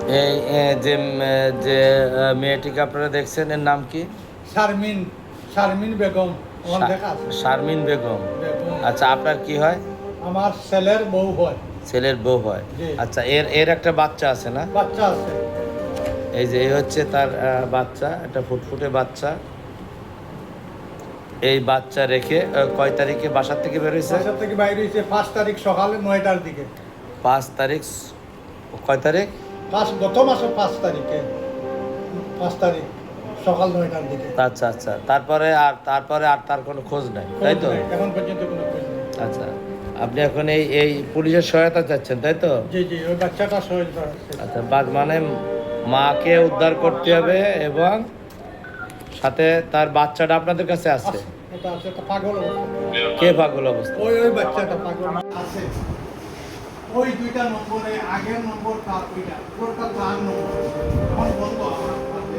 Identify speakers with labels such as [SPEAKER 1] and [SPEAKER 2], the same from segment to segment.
[SPEAKER 1] এই যে যে মেয়েটিকে আপনারা দেখছেন এর নাম কি?
[SPEAKER 2] শারমিন, শারমিন বেগম। আমার
[SPEAKER 1] শা-
[SPEAKER 2] দেখা আছে
[SPEAKER 1] শারমিন বেগম।
[SPEAKER 2] বেগম।
[SPEAKER 1] আচ্ছা, আপনার কি হয়?
[SPEAKER 2] আমার ছেলের বউ হয়।
[SPEAKER 1] ছেলের বউ হয়।
[SPEAKER 2] জি।
[SPEAKER 1] আচ্ছা, এর এর একটা বাচ্চা আছে না?
[SPEAKER 2] বাচ্চা আছে।
[SPEAKER 1] এই যে এই হচ্ছে তার বাচ্চা, একটা ফুটফুটে বাচ্চা। এই বাচ্চা রেখে কয় তারিখে বাসার থেকে বেরোইছে?
[SPEAKER 2] বাসা থেকে বাইরে হয়েছে 5 তারিখ সকালে 9টার দিকে।
[SPEAKER 1] 5 তারিখ। কয় তারিখ?
[SPEAKER 2] গত মাসের 5 তারিখে, 5 তারিখ সকাল 9টার দিকে।
[SPEAKER 1] আচ্ছা আচ্ছা, তারপরে আর তার কোনো খোঁজ নাই, তাই
[SPEAKER 2] খোঁজ
[SPEAKER 1] তো?
[SPEAKER 2] নেই, এখন পর্যন্ত কোনো খোঁজ নেই।
[SPEAKER 1] আচ্ছা, আপনি এখন এই এই পুলিশের সহায়তা চাচ্ছেন, তাই তো?
[SPEAKER 2] জি জি, ওই বাচ্চাটা সহজ আছে।
[SPEAKER 1] আচ্ছা, মানে মাকে উদ্ধার করতে হবে এবং সাথে তার বাচ্চাটা আপনাদের কাছে আছে।
[SPEAKER 2] এটা আছে, একটা পাগল অবস্থা।
[SPEAKER 1] কে পাগল অবস্থা?
[SPEAKER 2] ওই বাচ্চাটা পাগল আছে। ওই দুইটা নম্বরে আগের নম্বর তার ওইটা ওটা তার নম্বর এখন বন্ধ আমার কাছে।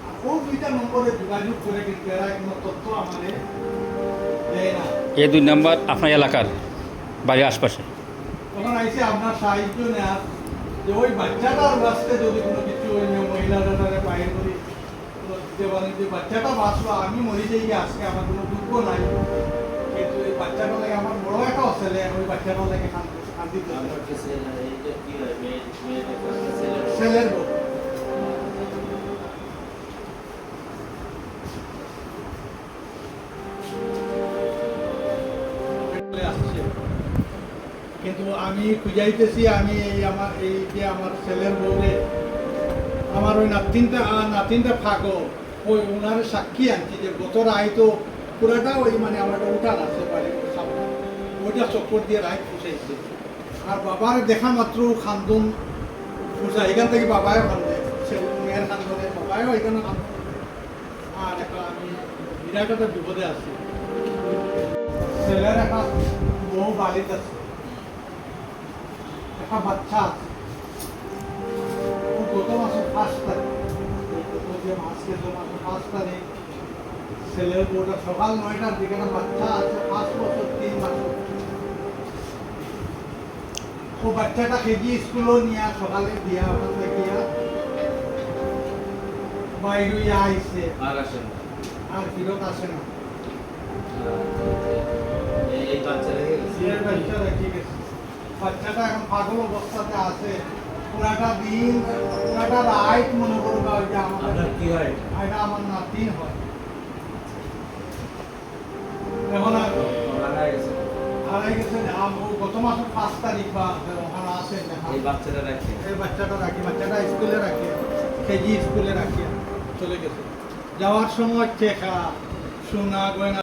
[SPEAKER 2] আর ওই দুইটা নম্বরে যোগাযোগ করে কিন্তু এরা কোনো তথ্য আমাদের দেয় না।
[SPEAKER 3] এই 2 নাম্বার আপনার এলাকার বাড়ির আশপাশে।
[SPEAKER 2] তখন আইসে আপনার সাহায্য নেওয়ার যে ওই বাচ্চাটার বাঁচতে যদি কোনো কিছু ওই মহিলারা বাইরে করি দিতে পারেন, যে বাচ্চাটা বাঁচলো, আমি মরে যাই আজকে, আমার কোনো দুঃখ নাই, কিন্তু এই বাচ্চাটা লাগে আমার বড় একটা ছেলে, ওই বাচ্চাটা লাগে শান্তি ছেলের বউ। আসছে। কিন্তু আমি খুঁজাইতেছি, আমি এই যে আমার ছেলের বউরে, আমার ওই নাতিনটা ফাঁকো, ওই ওনার সাক্ষী আনছি যে গত রায় তো পুরাটা ওই মানে আমার একটা উঠান আছে বাড়ির সামনে, ওইটা চক্কর দিয়ে রায় ফুসাইছে। আর বাবার দেখা মাত্র খান্দন ফুসা, এখান থেকে বাবাও খান্দে, মেয়ের খান্দনে বাবাও এখানে খান্দে। আর একটা আমি বিরাট একটা বিপদে আছি। ছেলের একটা বউ বাড়িতে আছে, একটা বাচ্চা আছে। গত মাসের 5 তারিখ, আজকে তো মাসের 5 তারিখ, ছেলের বউটা সকাল 9টার দিকে একটা বাচ্চা আছে 5 বছর 3 মাস। ও বাচ্চাটা কেজি স্কুলও নিয়ে সকালে দিয়া ওখানে গিয়া বাইরে আইসে, আর ফিরত আসে না।
[SPEAKER 1] এই বাচ্চা রেখে গেছে।
[SPEAKER 2] এই বাচ্চা রেখে গেছে। বাচ্চাটা এখন পাগল অবস্থাতে আছে। পুরাটা দিন পুরাটা রাত মনে করবা যে
[SPEAKER 1] আপনার কি হয়?
[SPEAKER 2] এটা আমার নাতি হয়। এখন হারাই গেছে। গত মাসের 5 তারিখ বা ওখানে আছে
[SPEAKER 1] এই বাচ্চাটা রাখে।
[SPEAKER 2] এই বাচ্চাটা রাখি, বাচ্চাটা স্কুলে রাখি, কেজি স্কুলে রাখি চলে গেছে। যাওয়ার সময় টেকা সোনা গয়না